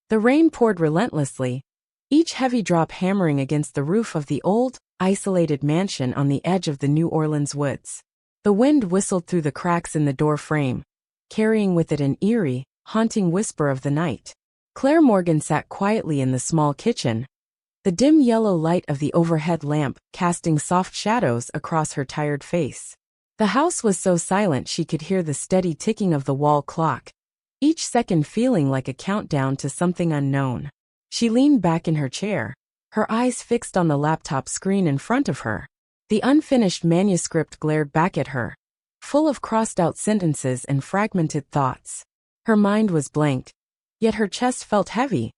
The rain poured relentlessly, each heavy drop hammering against the roof of the old, isolated mansion on the edge of the New Orleans woods. The wind whistled through the cracks in the door frame, carrying with it an eerie, haunting whisper of the night. Claire Morgan sat quietly in the small kitchen, the dim yellow light of the overhead lamp casting soft shadows across her tired face. The house was so silent she could hear the steady ticking of the wall clock, each second feeling like a countdown to something unknown. She leaned back in her chair, her eyes fixed on the laptop screen in front of her. The unfinished manuscript glared back at her, full of crossed-out sentences and fragmented thoughts. Her mind was blank, yet her chest felt heavy,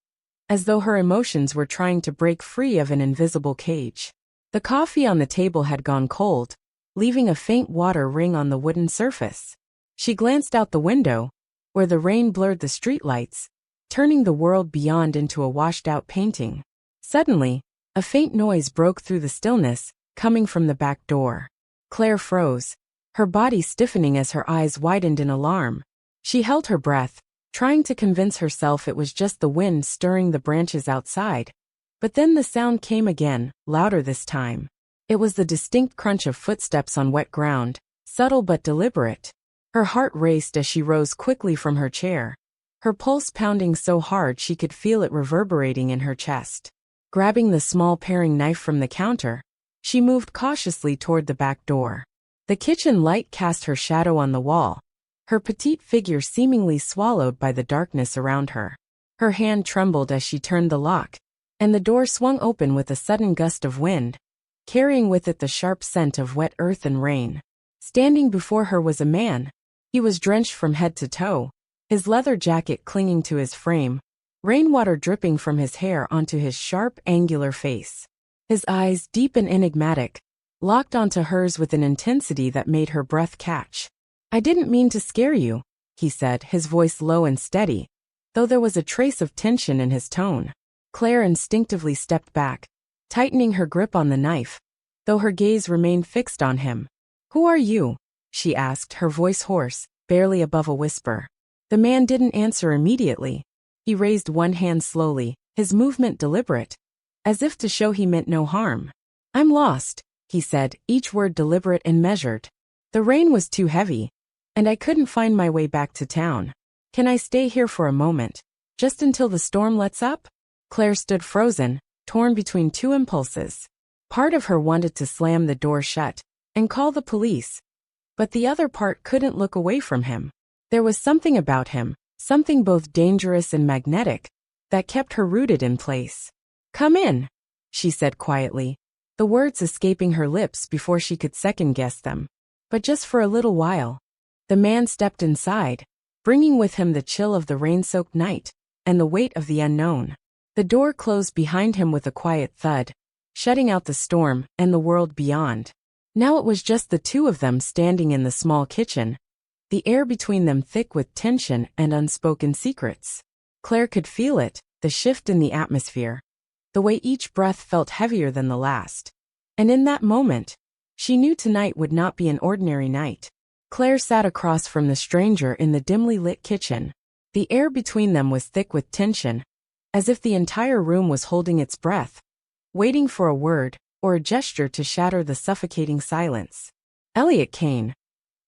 as though her emotions were trying to break free of an invisible cage. The coffee on the table had gone cold, leaving a faint water ring on the wooden surface. She glanced out the window, where the rain blurred the streetlights, turning the world beyond into a washed-out painting. Suddenly, a faint noise broke through the stillness, coming from the back door. Claire froze, her body stiffening as her eyes widened in alarm. She held her breath, trying to convince herself it was just the wind stirring the branches outside. But then the sound came again, louder this time. It was the distinct crunch of footsteps on wet ground, subtle but deliberate. Her heart raced as she rose quickly from her chair, her pulse pounding so hard she could feel it reverberating in her chest. Grabbing the small paring knife from the counter, she moved cautiously toward the back door. The kitchen light cast her shadow on the wall, her petite figure seemingly swallowed by the darkness around her. Her hand trembled as she turned the lock, and the door swung open with a sudden gust of wind, carrying with it the sharp scent of wet earth and rain. Standing before her was a man. He was drenched from head to toe, his leather jacket clinging to his frame, rainwater dripping from his hair onto his sharp, angular face. His eyes, deep and enigmatic, locked onto hers with an intensity that made her breath catch. "I didn't mean to scare you," he said, his voice low and steady, though there was a trace of tension in his tone. Claire instinctively stepped back, tightening her grip on the knife, though her gaze remained fixed on him. "Who are you?" she asked, her voice hoarse, barely above a whisper. The man didn't answer immediately. He raised one hand slowly, his movement deliberate, as if to show he meant no harm. "I'm lost," he said, each word deliberate and measured. "The rain was too heavy, and I couldn't find my way back to town. Can I stay here for a moment, just until the storm lets up?" Claire stood frozen, torn between two impulses. Part of her wanted to slam the door shut and call the police, but the other part couldn't look away from him. There was something about him, something both dangerous and magnetic, that kept her rooted in place. "Come in," she said quietly, the words escaping her lips before she could second-guess them. But just for a little while. The man stepped inside, bringing with him the chill of the rain-soaked night and the weight of the unknown. The door closed behind him with a quiet thud, shutting out the storm and the world beyond. Now it was just the two of them standing in the small kitchen, the air between them thick with tension and unspoken secrets. Claire could feel it, the shift in the atmosphere, the way each breath felt heavier than the last. And in that moment, she knew tonight would not be an ordinary night. Claire sat across from the stranger in the dimly lit kitchen. The air between them was thick with tension, as if the entire room was holding its breath, waiting for a word or a gesture to shatter the suffocating silence. Elliot Kane.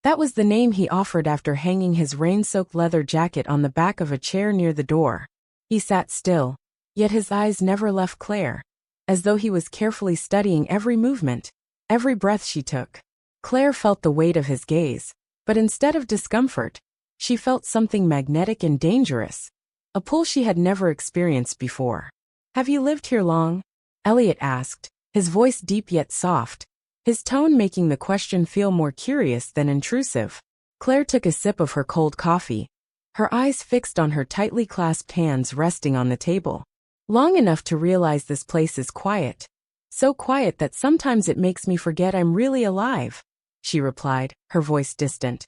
That was the name he offered after hanging his rain-soaked leather jacket on the back of a chair near the door. He sat still, yet his eyes never left Claire, as though he was carefully studying every movement, every breath she took. Claire felt the weight of his gaze, but instead of discomfort, she felt something magnetic and dangerous, a pull she had never experienced before. "Have you lived here long?" Elliot asked, his voice deep yet soft, his tone making the question feel more curious than intrusive. Claire took a sip of her cold coffee, her eyes fixed on her tightly clasped hands resting on the table. "Long enough to realize this place is quiet. So quiet that sometimes it makes me forget I'm really alive," she replied, her voice distant,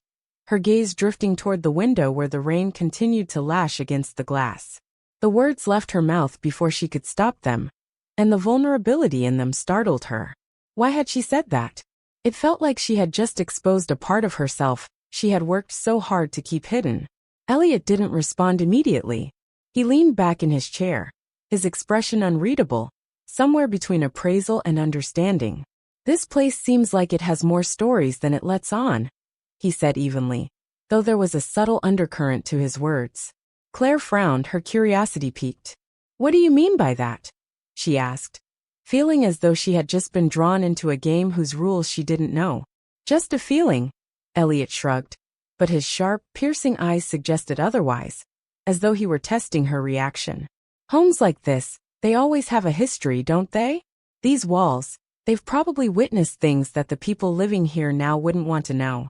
her gaze drifting toward the window where the rain continued to lash against the glass. The words left her mouth before she could stop them, and the vulnerability in them startled her. Why had she said that? It felt like she had just exposed a part of herself she had worked so hard to keep hidden. Elliot didn't respond immediately. He leaned back in his chair, his expression unreadable, somewhere between appraisal and understanding. This place seems like it has more stories than it lets on, he said evenly, though there was a subtle undercurrent to his words. Claire frowned, her curiosity piqued. What do you mean by that? She asked, feeling as though she had just been drawn into a game whose rules she didn't know. Just a feeling, Elliot shrugged, but his sharp, piercing eyes suggested otherwise, as though he were testing her reaction. Homes like this, they always have a history, don't they? These walls, they've probably witnessed things that the people living here now wouldn't want to know.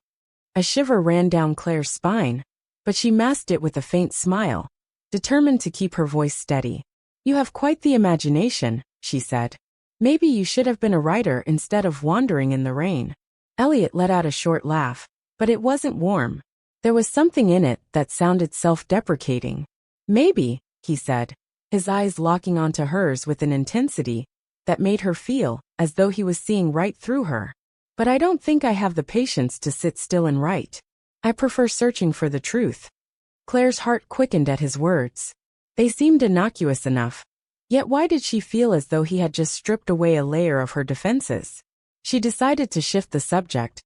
A shiver ran down Claire's spine, but she masked it with a faint smile, determined to keep her voice steady. You have quite the imagination, she said. Maybe you should have been a writer instead of wandering in the rain. Elliot let out a short laugh, but it wasn't warm. There was something in it that sounded self-deprecating. Maybe, he said, his eyes locking onto hers with an intensity that made her feel as though he was seeing right through her. But I don't think I have the patience to sit still and write. I prefer searching for the truth. Claire's heart quickened at his words. They seemed innocuous enough. Yet why did she feel as though he had just stripped away a layer of her defenses? She decided to shift the subject,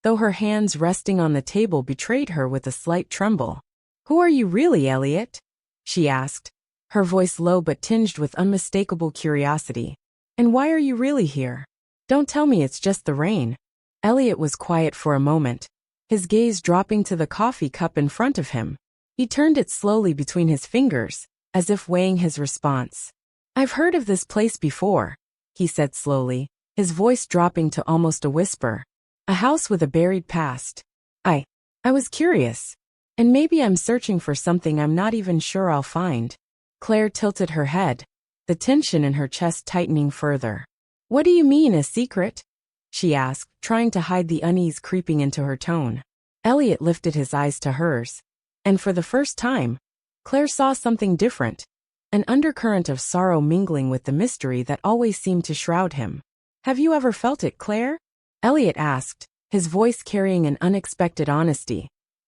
though her hands resting on the table betrayed her with a slight tremble. Who are you really, Elliot? She asked, her voice low but tinged with unmistakable curiosity. And why are you really here? Don't tell me it's just the rain. Elliot was quiet for a moment, his gaze dropping to the coffee cup in front of him. He turned it slowly between his fingers, as if weighing his response. I've heard of this place before, he said slowly, his voice dropping to almost a whisper. A house with a buried past. I was curious. And maybe I'm searching for something I'm not even sure I'll find. Claire tilted her head, the tension in her chest tightening further. What do you mean, a secret? She asked, trying to hide the unease creeping into her tone. Elliot lifted his eyes to hers, and for the first time, Claire saw something different, an undercurrent of sorrow mingling with the mystery that always seemed to shroud him. Have you ever felt it, Claire? Elliot asked, his voice carrying an unexpected honesty.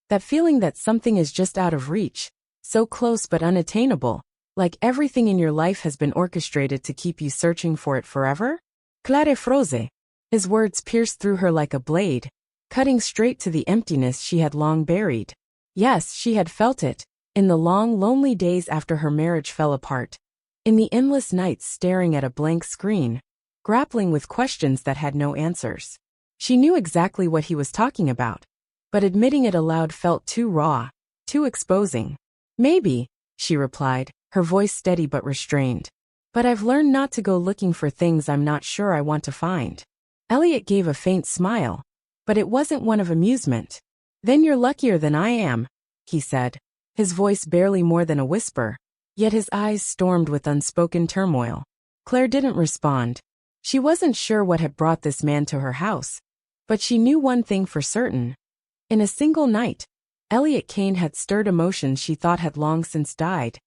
That feeling that something is just out of reach, so close but unattainable, like everything in your life has been orchestrated to keep you searching for it forever? Claire Froze. His words pierced through her like a blade, cutting straight to the emptiness she had long buried. Yes, she had felt it, in the long, lonely days after her marriage fell apart, in the endless nights staring at a blank screen, grappling with questions that had no answers. She knew exactly what he was talking about, but admitting it aloud felt too raw, too exposing. Maybe, she replied, her voice steady but restrained. But I've learned not to go looking for things I'm not sure I want to find. Elliot gave a faint smile, but it wasn't one of amusement. Then you're luckier than I am, he said, his voice barely more than a whisper, yet his eyes stormed with unspoken turmoil. Claire didn't respond. She wasn't sure what had brought this man to her house, but she knew one thing for certain. In a single night, Elliot Kane had stirred emotions she thought had long since died.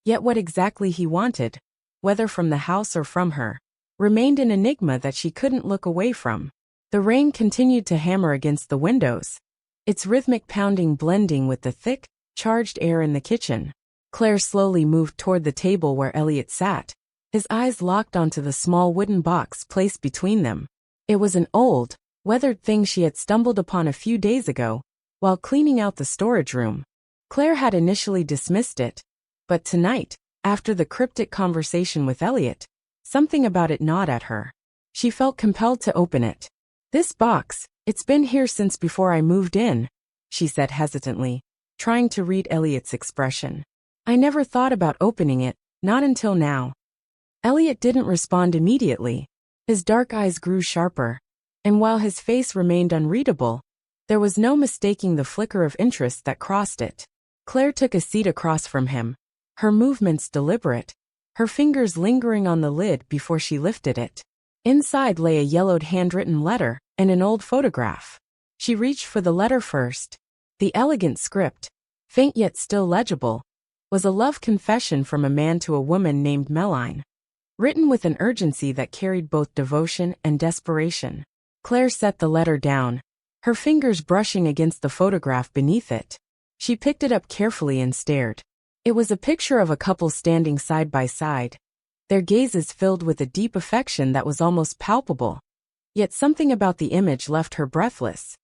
Yet what exactly he wanted, whether from the house or from her, remained an enigma that she couldn't look away from. The rain continued to hammer against the windows, its rhythmic pounding blending with the thick, charged air in the kitchen. Claire slowly moved toward the table where Elliot sat, his eyes locked onto the small wooden box placed between them. It was an old, weathered thing she had stumbled upon a few days ago, while cleaning out the storage room. Claire had initially dismissed it, but tonight, after the cryptic conversation with Elliot, something about it gnawed at her. She felt compelled to open it. This box, it's been here since before I moved in, she said hesitantly, trying to read Elliot's expression. I never thought about opening it, not until now. Elliot didn't respond immediately. His dark eyes grew sharper, and while his face remained unreadable, there was no mistaking the flicker of interest that crossed it. Claire took a seat across from him, her movements deliberate, her fingers lingering on the lid before she lifted it. Inside lay a yellowed handwritten letter and an old photograph. She reached for the letter first. The elegant script, faint yet still legible, was a love confession from a man to a woman named Meline, written with an urgency that carried both devotion and desperation. Claire set the letter down, her fingers brushing against the photograph beneath it. She picked it up carefully and stared. It was a picture of a couple standing side by side, their gazes filled with a deep affection that was almost palpable. Yet something about the image left her breathless,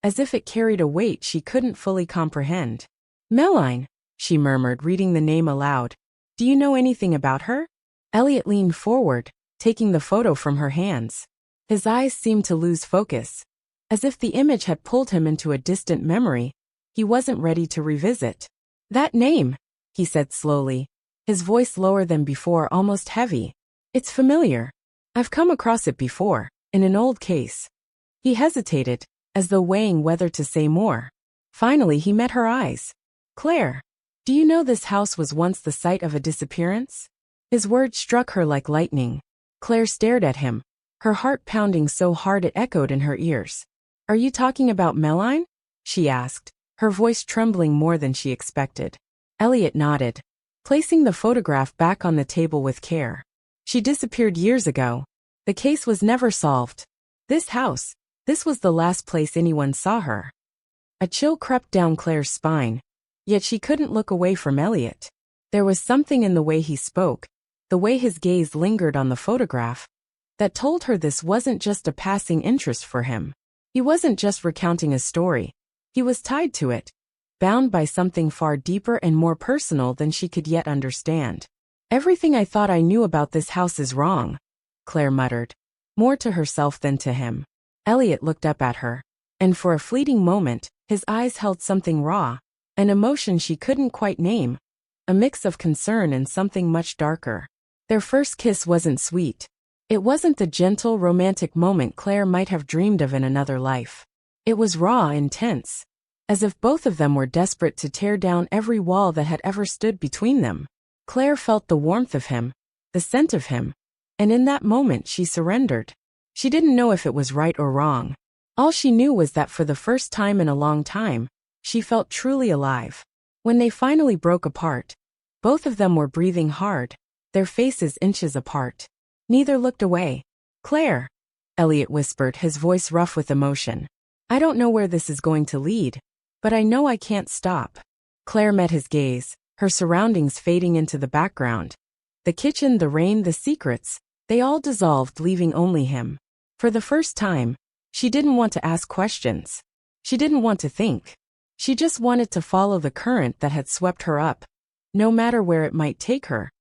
as if it carried a weight she couldn't fully comprehend. Meline, she murmured, reading the name aloud. Do you know anything about her? Elliot leaned forward, taking the photo from her hands. His eyes seemed to lose focus, as if the image had pulled him into a distant memory he wasn't ready to revisit. That name, he said slowly, his voice lower than before, almost heavy. It's familiar. I've come across it before, in an old case. He hesitated, as though weighing whether to say more. Finally he met her eyes. Claire, do you know this house was once the site of a disappearance? His words struck her like lightning. Claire stared at him, her heart pounding so hard it echoed in her ears. Are you talking about Meline? She asked, her voice trembling more than she expected. Elliot nodded, placing the photograph back on the table with care. She disappeared years ago. The case was never solved. This house, this was the last place anyone saw her. A chill crept down Claire's spine, yet she couldn't look away from Elliot. There was something in the way he spoke, the way his gaze lingered on the photograph, that told her this wasn't just a passing interest for him. He wasn't just recounting a story. He was tied to it, bound by something far deeper and more personal than she could yet understand. Everything I thought I knew about this house is wrong, Claire muttered, more to herself than to him. Elliot looked up at her, and for a fleeting moment, his eyes held something raw, an emotion she couldn't quite name, a mix of concern and something much darker. Their first kiss wasn't sweet. It wasn't the gentle, romantic moment Claire might have dreamed of in another life. It was raw, intense, as if both of them were desperate to tear down every wall that had ever stood between them. Claire felt the warmth of him, the scent of him, and in that moment she surrendered. She didn't know if it was right or wrong. All she knew was that for the first time in a long time, she felt truly alive. When they finally broke apart, both of them were breathing hard, their faces inches apart. Neither looked away. Claire, Elliot whispered, his voice rough with emotion. I don't know where this is going to lead, but I know I can't stop. Claire met his gaze, her surroundings fading into the background. The kitchen, the rain, the secrets, they all dissolved, leaving only him. For the first time, she didn't want to ask questions. She didn't want to think. She just wanted to follow the current that had swept her up, no matter where it might take her,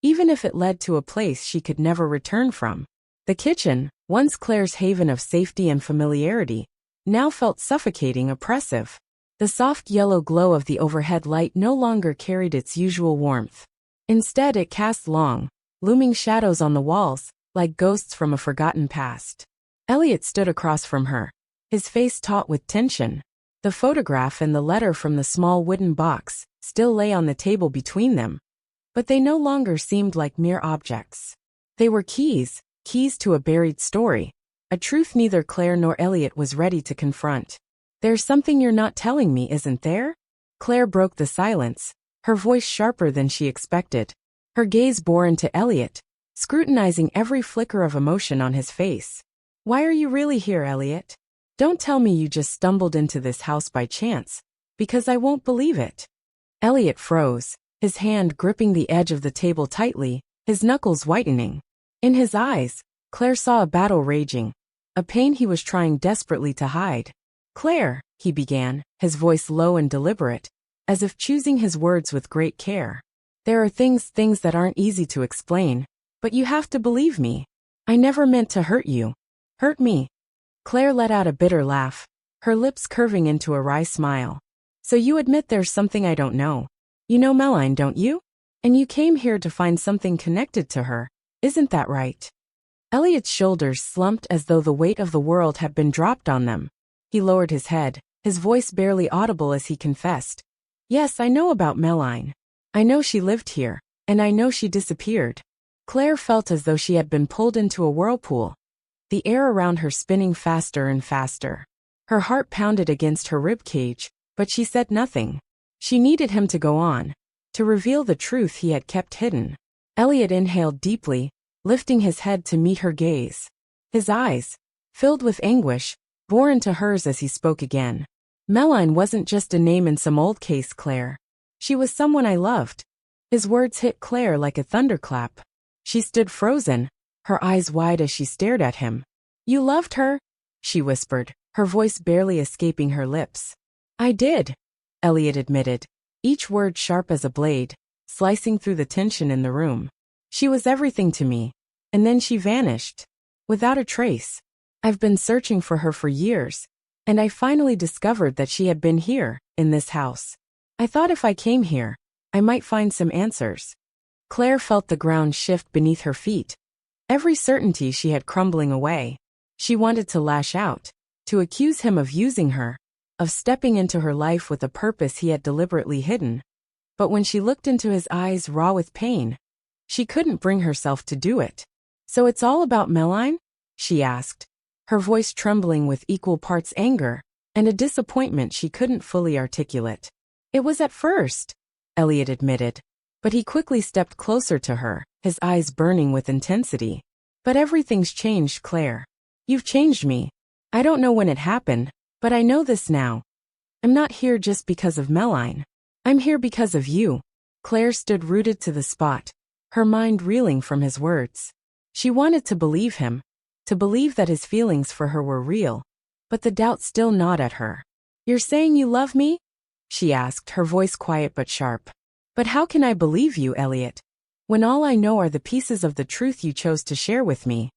even if it led to a place she could never return from. The kitchen, once Claire's haven of safety and familiarity, now felt suffocating, oppressive. The soft yellow glow of the overhead light no longer carried its usual warmth. Instead, it cast long, looming shadows on the walls, like ghosts from a forgotten past. Elliot stood across from her, his face taut with tension. The photograph and the letter from the small wooden box still lay on the table between them, but they no longer seemed like mere objects. They were keys to a buried story, a truth neither Claire nor Elliot was ready to confront. There's something you're not telling me, isn't there? Claire broke the silence, her voice sharper than she expected. Her gaze bore into Elliot, scrutinizing every flicker of emotion on his face. Why are you really here, Elliot? Don't tell me you just stumbled into this house by chance, because I won't believe it. Elliot froze, his hand gripping the edge of the table tightly, his knuckles whitening. In his eyes, Claire saw a battle raging, a pain he was trying desperately to hide. Claire, he began, his voice low and deliberate, as if choosing his words with great care. There are things that aren't easy to explain, but you have to believe me. I never meant to hurt you. Hurt me. Claire let out a bitter laugh, her lips curving into a wry smile. So you admit there's something I don't know. You know Meline, don't you? And you came here to find something connected to her, isn't that right? Elliot's shoulders slumped as though the weight of the world had been dropped on them. He lowered his head, his voice barely audible as he confessed. Yes, I know about Meline. I know she lived here, and I know she disappeared. Claire felt as though she had been pulled into a whirlpool, the air around her spinning faster and faster. Her heart pounded against her ribcage, but she said nothing. She needed him to go on, to reveal the truth he had kept hidden. Elliot inhaled deeply, lifting his head to meet her gaze. His eyes, filled with anguish, bore into hers as he spoke again. Meline wasn't just a name in some old case, Claire. She was someone I loved, His words hit Claire like a thunderclap. She stood frozen, her eyes wide as she stared at him. "You loved her?" she whispered, her voice barely escaping her lips. "I did," Elliot admitted, each word sharp as a blade, slicing through the tension in the room. "She was everything to me. And then she vanished. Without a trace. I've been searching for her for years, and I finally discovered that she had been here, in this house. I thought if I came here, I might find some answers." Claire felt the ground shift beneath her feet. Every certainty she had crumbling away. She wanted to lash out, to accuse him of using her, of stepping into her life with a purpose he had deliberately hidden. But when she looked into his eyes raw with pain, she couldn't bring herself to do it. "So it's all about Meline?" she asked, her voice trembling with equal parts anger and a disappointment she couldn't fully articulate. "It was at first," Elliot admitted, but he quickly stepped closer to her, his eyes burning with intensity. "But everything's changed, Claire. You've changed me. I don't know when it happened, but I know this now. I'm not here just because of Meline. I'm here because of you." Claire stood rooted to the spot, her mind reeling from his words. She wanted to believe him, to believe that his feelings for her were real, but the doubt still gnawed at her. "You're saying you love me?" she asked, her voice quiet but sharp. "But how can I believe you, Elliot, when all I know are the pieces of the truth you chose to share with me?"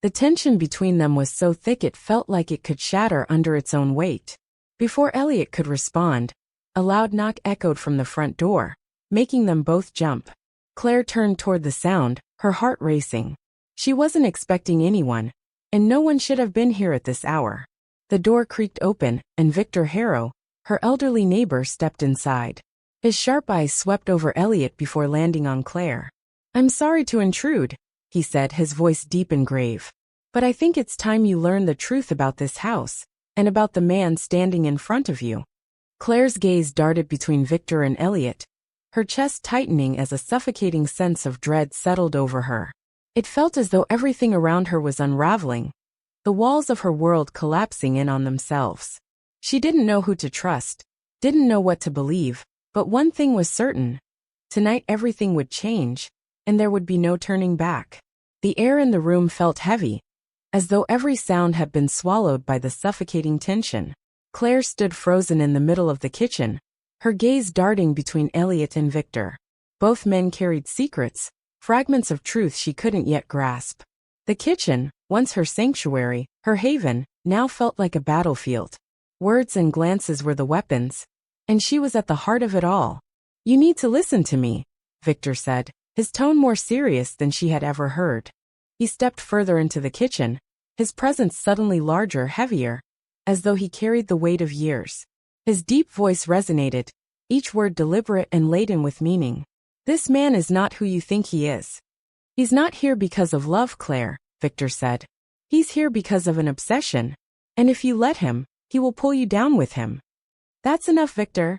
The tension between them was so thick it felt like it could shatter under its own weight. Before Elliot could respond, a loud knock echoed from the front door, making them both jump. Claire turned toward the sound, her heart racing. She wasn't expecting anyone, and no one should have been here at this hour. The door creaked open, and Victor Harrow, her elderly neighbor, stepped inside. His sharp eyes swept over Elliot before landing on Claire. "I'm sorry to intrude," he said, his voice deep and grave. "But I think it's time you learn the truth about this house, and about the man standing in front of you." Claire's gaze darted between Victor and Elliot, her chest tightening as a suffocating sense of dread settled over her. It felt as though everything around her was unraveling, the walls of her world collapsing in on themselves. She didn't know who to trust, didn't know what to believe, but one thing was certain. Tonight everything would change, and there would be no turning back. The air in the room felt heavy, as though every sound had been swallowed by the suffocating tension. Claire stood frozen in the middle of the kitchen, her gaze darting between Elliot and Victor. Both men carried secrets, fragments of truth she couldn't yet grasp. The kitchen, once her sanctuary, her haven, now felt like a battlefield. Words and glances were the weapons, and she was at the heart of it all. "You need to listen to me," Victor said, his tone more serious than she had ever heard. He stepped further into the kitchen, his presence suddenly larger, heavier, as though he carried the weight of years. His deep voice resonated, each word deliberate and laden with meaning. "This man is not who you think he is. He's not here because of love, Claire," Victor said. "He's here because of an obsession, and if you let him, he will pull you down with him." "That's enough, Victor,"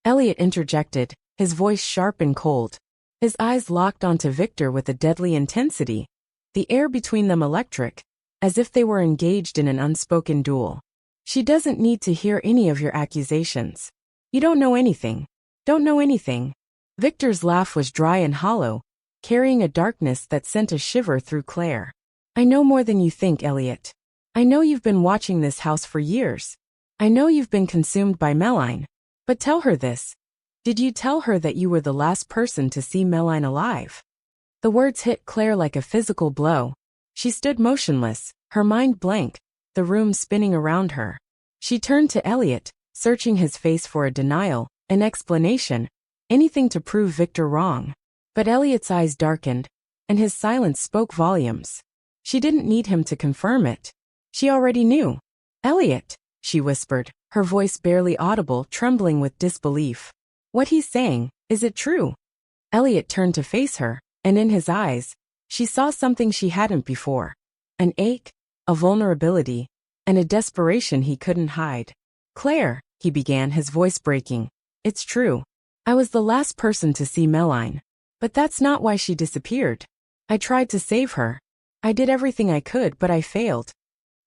Elliot interjected, his voice sharp and cold. His eyes locked onto Victor with a deadly intensity, the air between them electric, as if they were engaged in an unspoken duel. "She doesn't need to hear any of your accusations. You don't know anything. Don't know anything." Victor's laugh was dry and hollow, carrying a darkness that sent a shiver through Claire. "I know more than you think, Elliot. I know you've been watching this house for years. I know you've been consumed by Meline. But tell her this. Did you tell her that you were the last person to see Meline alive?" The words hit Claire like a physical blow. She stood motionless, her mind blank, the room spinning around her. She turned to Elliot, searching his face for a denial, an explanation, anything to prove Victor wrong. But Elliot's eyes darkened, and his silence spoke volumes. She didn't need him to confirm it. She already knew. "Elliot," she whispered, her voice barely audible, trembling with disbelief. "What he's saying, is it true?" Elliot turned to face her, and in his eyes, she saw something she hadn't before. An ache, a vulnerability, and a desperation he couldn't hide. "Claire," he began, his voice breaking, "it's true. I was the last person to see Meline. But that's not why she disappeared. I tried to save her. I did everything I could, but I failed."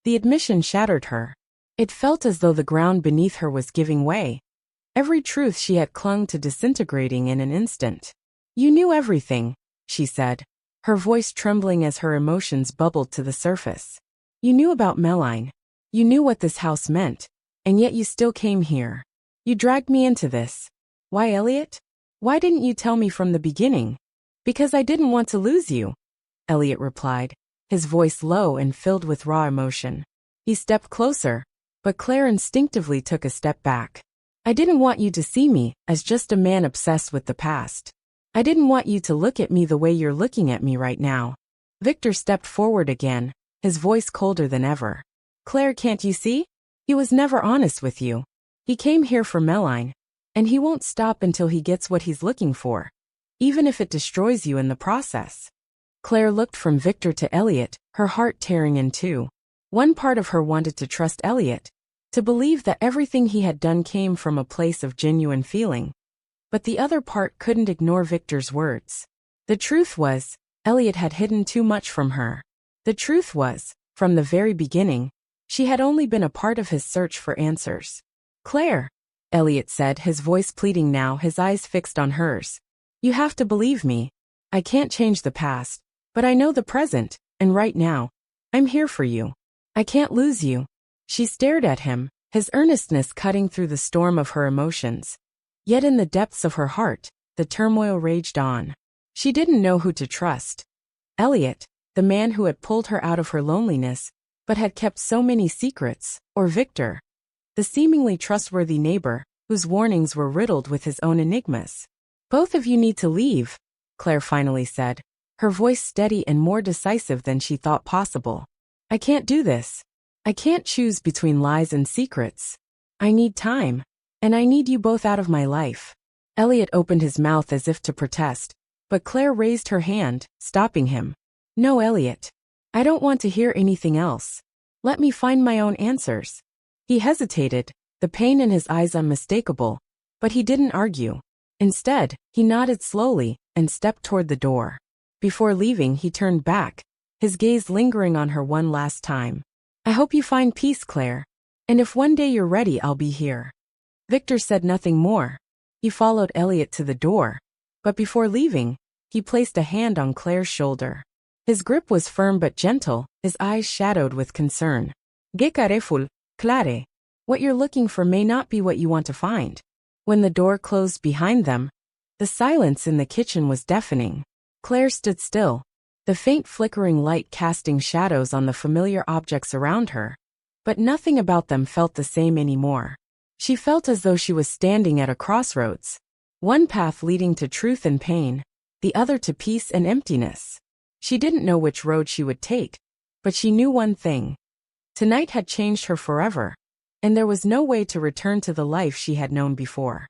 The admission shattered her. It felt as though the ground beneath her was giving way. Every truth she had clung to disintegrating in an instant. You knew everything, she said, her voice trembling as her emotions bubbled to the surface. You knew about Meline. You knew what this house meant, and yet you still came here. You dragged me into this. Why, Elliot? Why didn't you tell me from the beginning? Because I didn't want to lose you, Elliot replied, his voice low and filled with raw emotion. He stepped closer, but Claire instinctively took a step back. I didn't want you to see me as just a man obsessed with the past. I didn't want you to look at me the way you're looking at me right now. Victor stepped forward again, his voice colder than ever. Claire, can't you see? He was never honest with you. He came here for Meline, and he won't stop until he gets what he's looking for, even if it destroys you in the process. Claire looked from Victor to Elliot, her heart tearing in two. One part of her wanted to trust Elliot, to believe that everything he had done came from a place of genuine feeling. But the other part couldn't ignore Victor's words. The truth was, Elliot had hidden too much from her. The truth was, from the very beginning, she had only been a part of his search for answers. Claire, Elliot said, his voice pleading now, his eyes fixed on hers. You have to believe me. I can't change the past, but I know the present, and right now, I'm here for you. I can't lose you. She stared at him, his earnestness cutting through the storm of her emotions. Yet in the depths of her heart, the turmoil raged on. She didn't know who to trust. Elliot, the man who had pulled her out of her loneliness, but had kept so many secrets, or Victor, the seemingly trustworthy neighbor, whose warnings were riddled with his own enigmas. Both of you need to leave, Claire finally said, her voice steady and more decisive than she thought possible. I can't do this. I can't choose between lies and secrets. I need time. And I need you both out of my life. Elliot opened his mouth as if to protest, but Claire raised her hand, stopping him. No, Elliot. I don't want to hear anything else. Let me find my own answers. He hesitated, the pain in his eyes unmistakable, but he didn't argue. Instead, he nodded slowly and stepped toward the door. Before leaving, he turned back, his gaze lingering on her one last time. I hope you find peace, Claire. And if one day you're ready, I'll be here. Victor said nothing more. He followed Elliot to the door, but before leaving, he placed a hand on Claire's shoulder. His grip was firm but gentle, his eyes shadowed with concern. "Qué careful, Claire. What you're looking for may not be what you want to find." When the door closed behind them, the silence in the kitchen was deafening. Claire stood still, the faint flickering light casting shadows on the familiar objects around her, but nothing about them felt the same anymore. She felt as though she was standing at a crossroads, one path leading to truth and pain, the other to peace and emptiness. She didn't know which road she would take, but she knew one thing. Tonight had changed her forever, and there was no way to return to the life she had known before.